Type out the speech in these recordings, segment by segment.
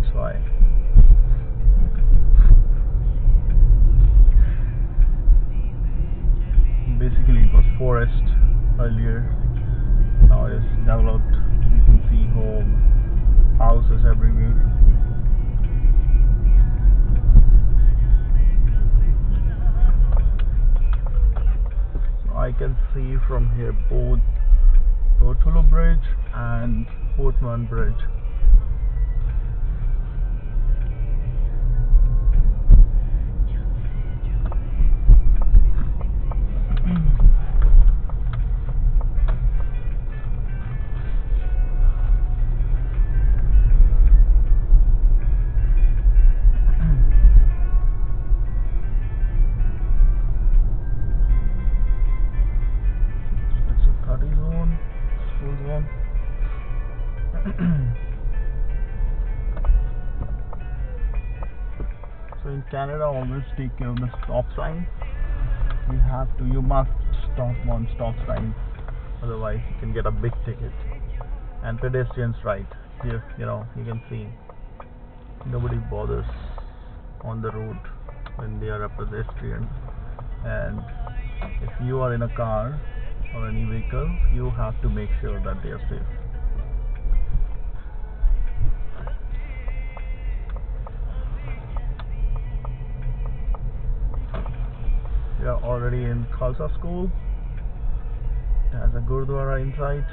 that's why. Basically it was forest earlier, now it's developed. You can see home, houses everywhere. So I can see from here both Tortolo Bridge and Portman Bridge. So in Canada, always take care of the stop sign. You must stop on stop sign, otherwise you can get a big ticket. And pedestrians right here, you can see nobody bothers on the road when they are a pedestrian. And if you are in a car or any vehicle, you have to make sure that they are safe. We are already in Khalsa School. It has a Gurdwara inside.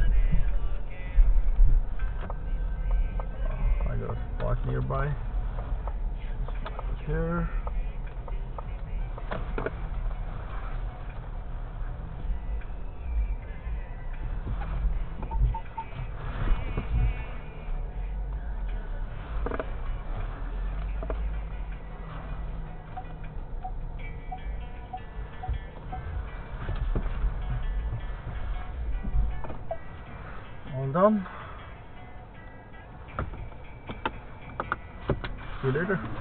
I got a spot nearby. Here. All done. See you later.